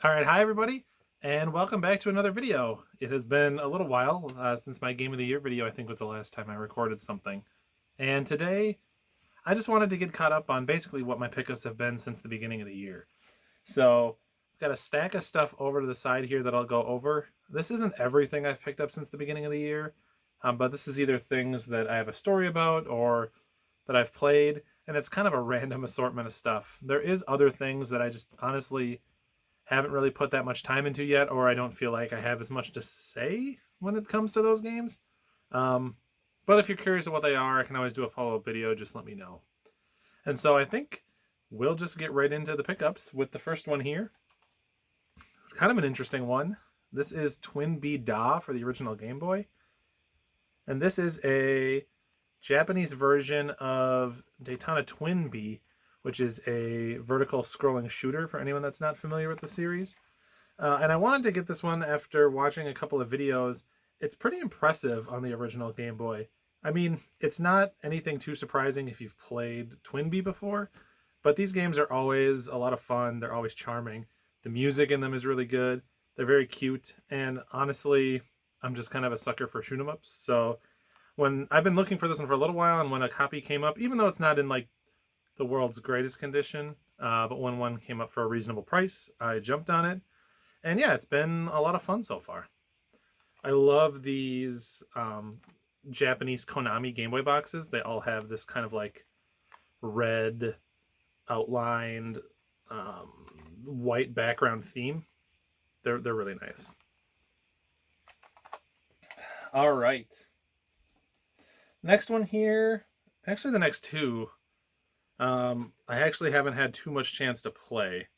Alright, hi everybody, and welcome back to another video. It has been a little while since my Game of the Year video, I think was the last time I recorded something. And today, I just wanted to get caught up on basically what my pickups have been since the beginning of the year. So, I've got a stack of stuff over to the side here that I'll go over. This isn't everything I've picked up since the beginning of the year, but this is either things that I have a story about or that I've played, and it's kind of a random assortment of stuff. There is other things that I just honestly haven't really put that much time into yet, or I don't feel like I have as much to say when it comes to those games. Um, but if you're curious of what they are, I can always do a follow-up video. Just let me know. And so I think we'll just get right into the pickups with the first one here. Kind of an interesting one. This is Twinby for the original Game Boy. And this is a Japanese version of Daytona Twinby, which is a vertical scrolling shooter for anyone that's not familiar with the series. And I wanted to get this one after watching a couple of videos. It's pretty impressive on the original Game Boy. I mean, it's not anything too surprising if you've played Twinby before, but these games are always a lot of fun. They're always charming. The music in them is really good. They're very cute, and honestly, I'm just kind of a sucker for shoot 'em ups. So when I've been looking for this one for a little while, and when a copy came up, even though it's not in like the world's greatest condition, but when one came up for a reasonable price, I jumped on it. And yeah, it's been a lot of fun so far. I love these Japanese Konami Game Boy boxes. They all have this kind of like red outlined white background theme. They're really nice. All right. Next one here, actually the next two, I actually haven't had too much chance to play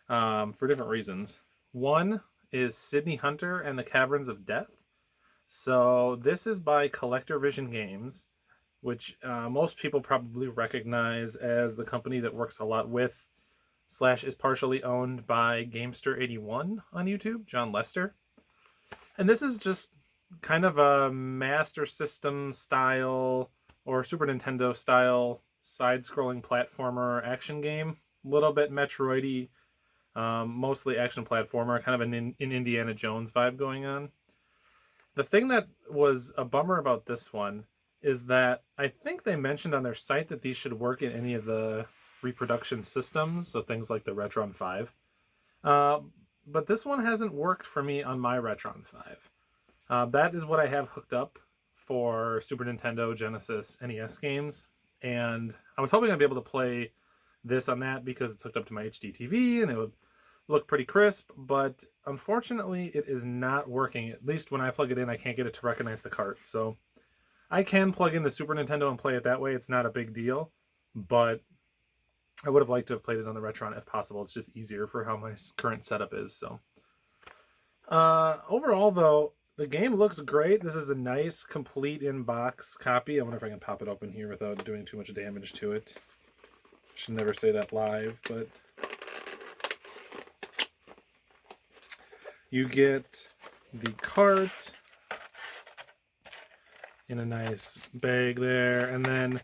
for different reasons. One is Sydney Hunter and the Caverns of Death. So this is by Collector Vision Games, which most people probably recognize as the company that works a lot with / is partially owned by Gamester81 on YouTube, John Lester. And this is just kind of a Master System style or Super Nintendo style side-scrolling platformer action game. A little bit Metroidy, mostly action platformer, kind of an Indiana Jones vibe going on. The thing that was a bummer about this one is that I think they mentioned on their site that these should work in any of the reproduction systems, so things like the Retron 5. But this one hasn't worked for me on my Retron 5. That is what I have hooked up for Super Nintendo, Genesis, NES games. And I was hoping I'd be able to play this on that because it's hooked up to my HD TV and it would look pretty crisp. But unfortunately, it is not working. At least when I plug it in, I can't get it to recognize the cart. So I can plug in the Super Nintendo and play it that way. It's not a big deal. But I would have liked to have played it on the Retron if possible. It's just easier for how my current setup is. So overall, though, the game looks great. This is a nice, complete in-box copy. I wonder if I can pop it open here without doing too much damage to it. Should never say that live, but you get the cart in a nice bag there, and then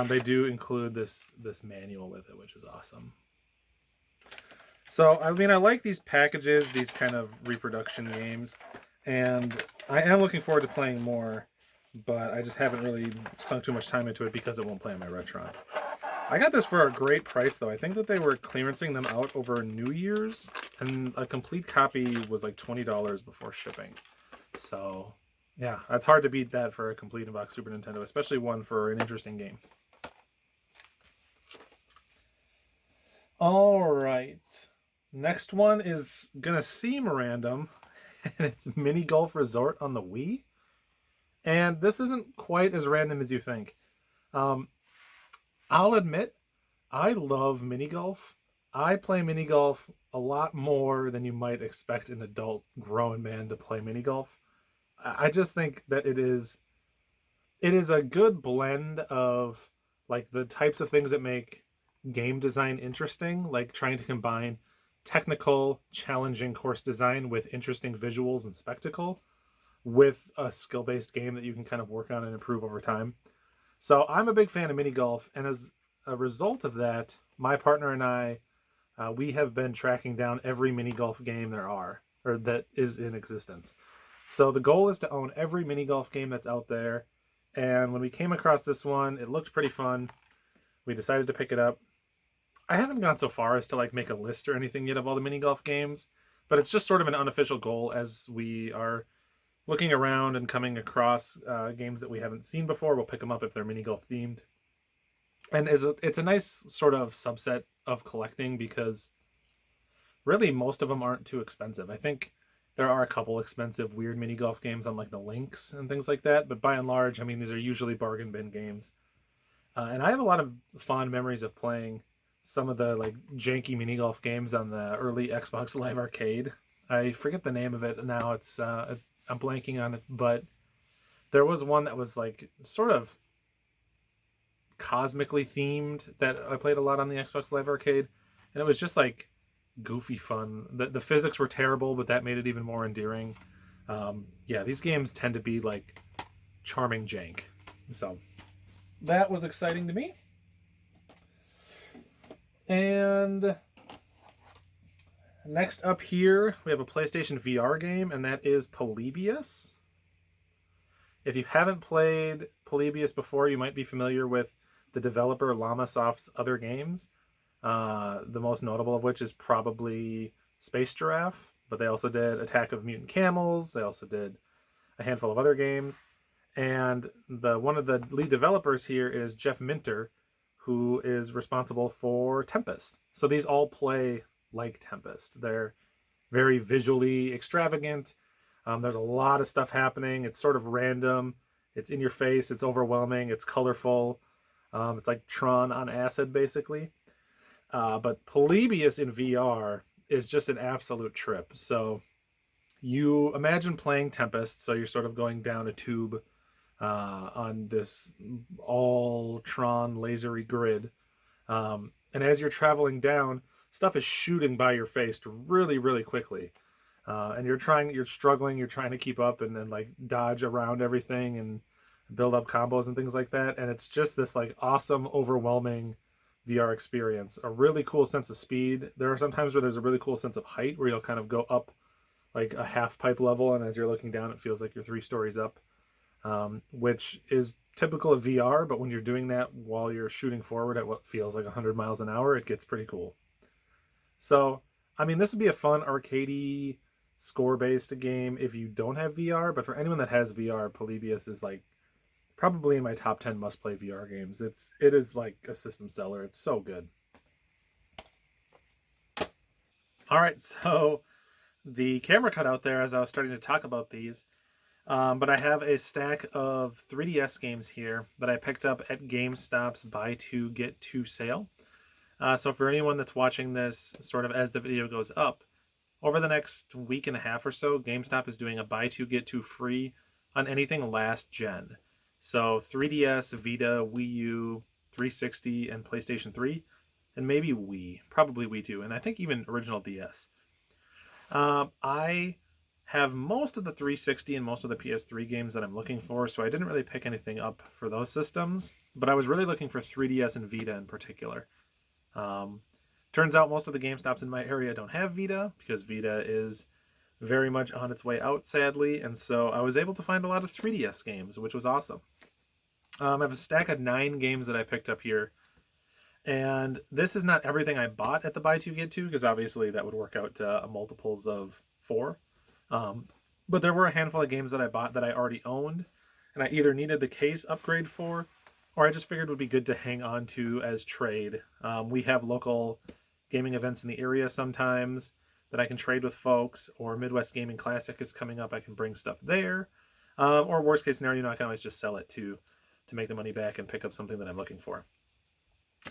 they do include this manual with it, which is awesome. So, I mean, I like these packages, these kind of reproduction games, and I am looking forward to playing more, but I just haven't really sunk too much time into it because it won't play on my Retron. I got this for a great price, though. I think that they were clearancing them out over New Year's, and a complete copy was like $20 before shipping. So, yeah, that's hard to beat that for a complete in-box Super Nintendo, especially one for an interesting game. All right. Next one is going to seem random, and it's Mini Golf Resort on the Wii. And this isn't quite as random as you think. I'll admit, I love mini golf. I play mini golf a lot more than you might expect an adult grown man to play mini golf. I just think that it is a good blend of like the types of things that make game design interesting, like trying to combine technical, challenging course design with interesting visuals and spectacle, with a skill-based game that you can kind of work on and improve over time. So I'm a big fan of mini golf, and as a result of that, my partner and I we have been tracking down every mini golf game there are, or that is in existence. So the goal is to own every mini golf game that's out there. And when we came across this one, it looked pretty fun. We decided to pick it up. I haven't gone so far as to like make a list or anything yet of all the mini golf games, but it's just sort of an unofficial goal as we are looking around and coming across games that we haven't seen before. We'll pick them up if they're mini golf themed. And it's a nice sort of subset of collecting because really most of them aren't too expensive. I think there are a couple expensive weird mini golf games on like the links and things like that, but by and large, I mean, these are usually bargain bin games. And I have a lot of fond memories of playing some of the like janky mini golf games on the early Xbox Live Arcade. I forget the name of it now. I'm blanking on it, but there was one that was like sort of cosmically themed that I played a lot on the Xbox Live Arcade, and it was just like goofy fun. The physics were terrible, but that made it even more endearing. Yeah, these games tend to be like charming jank. So that was exciting to me. And next up here, we have a PlayStation VR game, and that is Polybius. If you haven't played Polybius before, you might be familiar with the developer Llamasoft's other games. The most notable of which is probably Space Giraffe, but they also did Attack of Mutant Camels. They also did a handful of other games. And one of the lead developers here is Jeff Minter, who is responsible for Tempest. So these all play like Tempest. They're very visually extravagant. There's a lot of stuff happening. It's sort of random. It's in your face. It's overwhelming. It's colorful. It's like Tron on acid, basically. But Polybius in VR is just an absolute trip. So you imagine playing Tempest. So you're sort of going down a tube on this all Tron lasery grid. And as you're traveling down, stuff is shooting by your face really, really quickly. And you're struggling, you're trying to keep up and then like dodge around everything and build up combos and things like that. And it's just this like awesome, overwhelming VR experience. A really cool sense of speed. There are some times where there's a really cool sense of height where you'll kind of go up like a half pipe level, and as you're looking down, it feels like you're 3 stories up, which is typical of VR. But when you're doing that while you're shooting forward at what feels like 100 miles an hour, it gets pretty cool. So, I mean, this would be a fun arcadey score-based game if you don't have VR, but for anyone that has VR, Polybius is like probably in my top 10 must-play VR games. It is like a system seller. It's so good. All right, so the camera cut out there as I was starting to talk about these, but I have a stack of 3DS games here that I picked up at GameStop's Buy 2 Get 2 sale. So for anyone that's watching this sort of as the video goes up, over the next week and a half or so, GameStop is doing a Buy 2 Get 2 free on anything last gen. So 3DS, Vita, Wii U, 360, and PlayStation 3, and maybe Wii, probably Wii 2, and I think even original DS. I have most of the 360 and most of the PS3 games that I'm looking for, so I didn't really pick anything up for those systems, but I was really looking for 3DS and Vita in particular. Turns out most of the GameStops in my area don't have Vita, because Vita is very much on its way out, sadly, and so I was able to find a lot of 3DS games, which was awesome. I have a stack of 9 games that I picked up here, and this is not everything I bought at the Buy 2 Get 2, because obviously that would work out to multiples of 4. But there were a handful of games that I bought that I already owned, and I either needed the case upgrade for, or I just figured would be good to hang on to as trade. We have local gaming events in the area sometimes that I can trade with folks, or Midwest Gaming Classic is coming up, I can bring stuff there. Or worst case scenario, I can always just sell it to make the money back and pick up something that I'm looking for.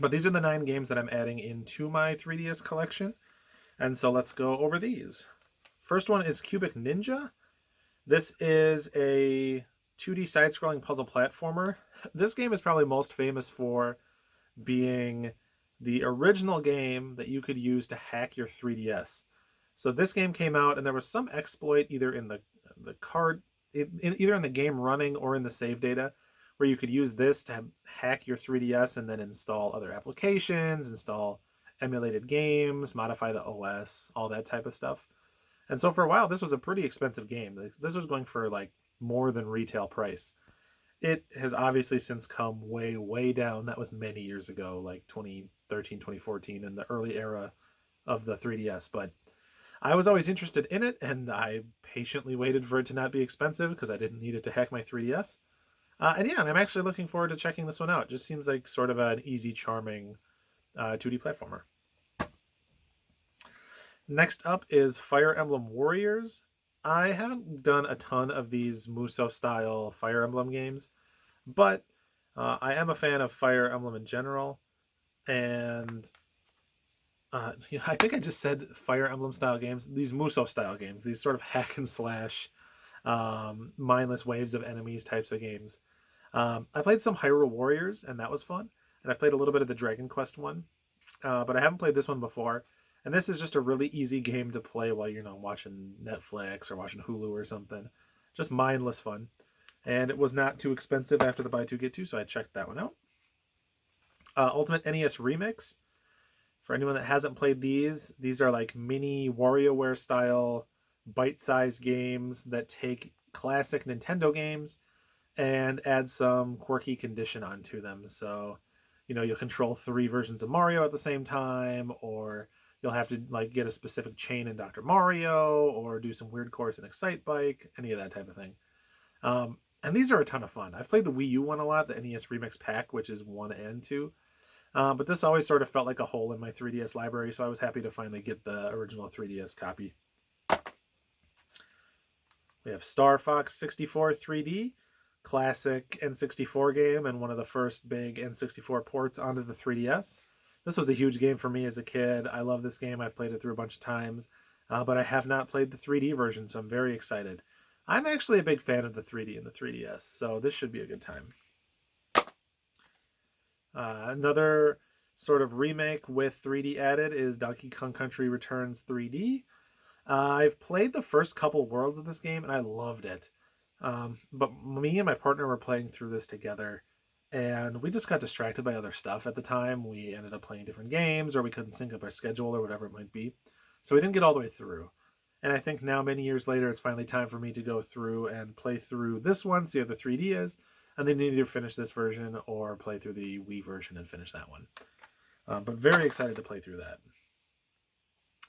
But these are the 9 games that I'm adding into my 3DS collection, and so let's go over these. First one is Cubic Ninja. This is a 2D side-scrolling puzzle platformer. This game is probably most famous for being the original game that you could use to hack your 3DS. So this game came out, and there was some exploit either in the card, either in the game running or in the save data, where you could use this to hack your 3DS and then install other applications, install emulated games, modify the OS, all that type of stuff. And so for a while, this was a pretty expensive game. This was going for like more than retail price. It has obviously since come way, way down. That was many years ago, like 2013, 2014, in the early era of the 3DS. But I was always interested in it, and I patiently waited for it to not be expensive because I didn't need it to hack my 3DS. And yeah, I'm actually looking forward to checking this one out. It just seems like sort of an easy, charming 2D platformer. Next up is Fire Emblem Warriors. I haven't done a ton of these Muso-style Fire Emblem games, but I am a fan of Fire Emblem in general, and I think I just said Fire Emblem style games. These Muso style games, these sort of hack and slash, mindless waves of enemies types of games. I played some Hyrule Warriors, and that was fun. And I've played a little bit of the Dragon Quest one, but I haven't played this one before. And this is just a really easy game to play while you're watching Netflix or watching Hulu or something. Just mindless fun. And it was not too expensive after the buy two get two, so I checked that one out. Ultimate NES Remix. For anyone that hasn't played these are like mini WarioWare style bite-sized games that take classic Nintendo games and add some quirky condition onto them. So, you'll control 3 versions of Mario at the same time, or you'll have to like get a specific chain in Dr. Mario, or do some weird course in Excite Bike, any of that type of thing. And these are a ton of fun. I've played the Wii U one a lot, the NES Remix Pack, which is 1 and 2. But this always sort of felt like a hole in my 3DS library, so I was happy to finally get the original 3DS copy. We have Star Fox 64 3D, classic N64 game, and one of the first big N64 ports onto the 3DS. This was a huge game for me as a kid. I love this game. I've played it through a bunch of times, but I have not played the 3D version, so I'm very excited. I'm actually a big fan of the 3D and the 3DS, so this should be a good time. Another sort of remake with 3D added is Donkey Kong Country Returns 3D. I've played the first couple worlds of this game and I loved it. But me and my partner were playing through this together and we just got distracted by other stuff at the time. We ended up playing different games, or we couldn't sync up our schedule or whatever it might be. So we didn't get all the way through. And I think now, many years later, it's finally time for me to go through and play through this one, see how the 3D is, and then either finish this version or play through the Wii version and finish that one. But very excited to play through that.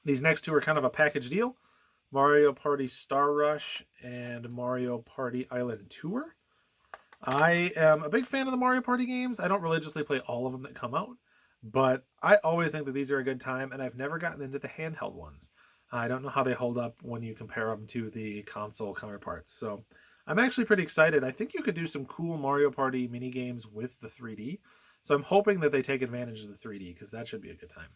These next two are kind of a package deal. Mario Party Star Rush and Mario Party Island Tour. I am a big fan of the Mario Party games. I don't religiously play all of them that come out, but I always think that these are a good time, and I've never gotten into the handheld ones. I don't know how they hold up when you compare them to the console counterparts. So I'm actually pretty excited. I think you could do some cool Mario Party mini games with the 3D. So I'm hoping that they take advantage of the 3D, because that should be a good time.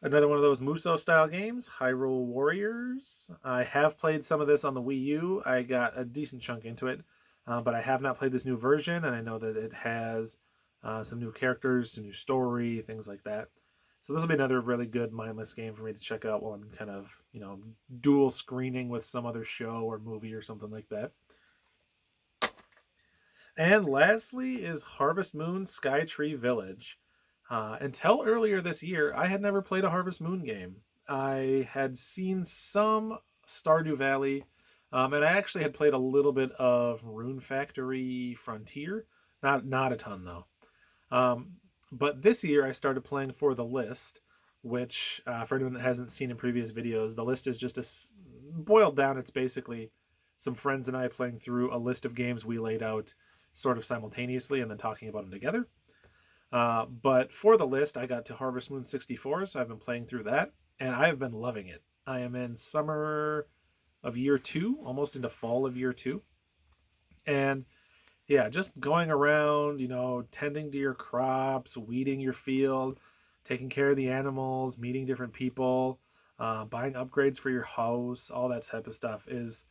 Another one of those Muso-style games, Hyrule Warriors. I have played some of this on the Wii U. I got a decent chunk into it, but I have not played this new version, and I know that it has some new characters, some new story, things like that. So this will be another really good mindless game for me to check out while I'm kind of, dual screening with some other show or movie or something like that. And lastly is Harvest Moon Skytree Village. Until earlier this year, I had never played a Harvest Moon game. I had seen some Stardew Valley, and I actually had played a little bit of Rune Factory Frontier. Not a ton, though. But this year, I started playing For the List, which, for anyone that hasn't seen in previous videos, the list is just boiled down. It's basically some friends and I playing through a list of games we laid out sort of simultaneously and then talking about them together. But for the list, I got to Harvest Moon 64, so I've been playing through that, and I have been loving it. I am in summer of year 2, almost into fall of year 2. And yeah, just going around, tending to your crops, weeding your field, taking care of the animals, meeting different people, buying upgrades for your house, all that type of stuff is,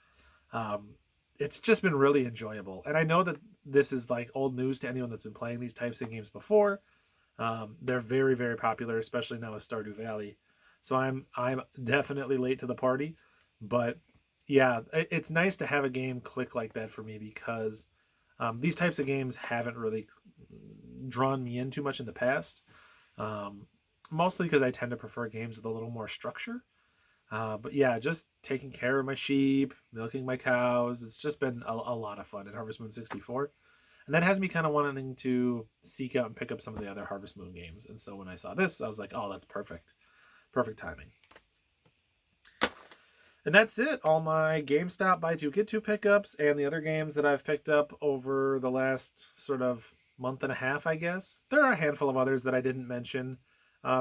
it's just been really enjoyable. And I know that this is like old news to anyone that's been playing these types of games before. They're very, very popular, especially now with Stardew Valley. So I'm definitely late to the party. But yeah, it's nice to have a game click like that for me, because these types of games haven't really drawn me in too much in the past. Um, Mostly because I tend to prefer games with a little more structure. But yeah, just taking care of my sheep, milking my cows. It's just been a lot of fun in Harvest Moon 64. And that has me kind of wanting to seek out and pick up some of the other Harvest Moon games. And so when I saw this, I was like, oh, that's perfect. Perfect timing. And that's it. All my GameStop buy two get two pickups and the other games that I've picked up over the last sort of month and a half, I guess. There are a handful of others that I didn't mention.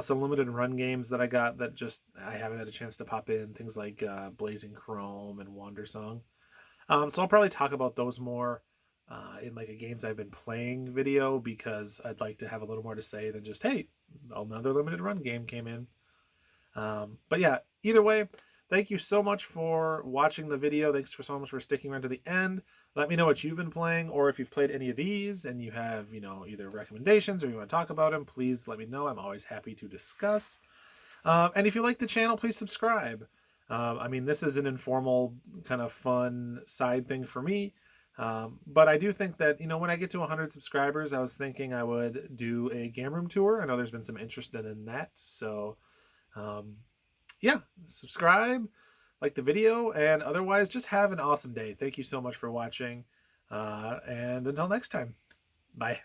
Some limited run games that I got that just I haven't had a chance to pop in. Things like Blazing Chrome and Wandersong. So I'll probably talk about those more in like a games I've been playing video because I'd like to have a little more to say than just, hey, another limited run game came in. But yeah, either way, thank you so much for watching the video. Thanks for so much for sticking around to the end. Let me know what you've been playing, or if you've played any of these and you have, either recommendations or you want to talk about them, please let me know. I'm always happy to discuss. And if you like the channel, please subscribe. I mean, this is an informal, kind of fun side thing for me. But I do think that, when I get to 100 subscribers, I was thinking I would do a game room tour. I know there's been some interest in that. So, yeah, subscribe, like the video, and otherwise just have an awesome day. Thank you so much for watching. And until next time, bye.